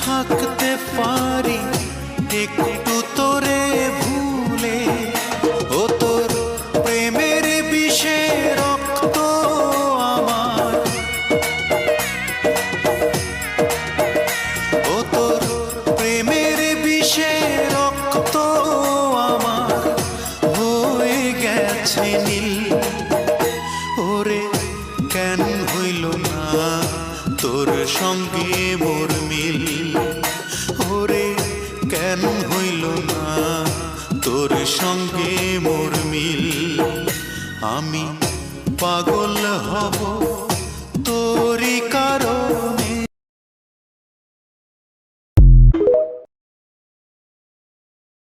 থাকতে পারি একটু তোরে ভুলে। ও তোর প্রেমের বিষে রক্ত আমার, ও তোর প্রেমের বিষে রক্ত আমার হয়ে গেছে নীল। ওরে কেন হইল না তোর সঙ্গে মোর মিল, ওরে কেন হইল না তোর সঙ্গে মোর মিল। আমি পাগল হব তোরই কারণে।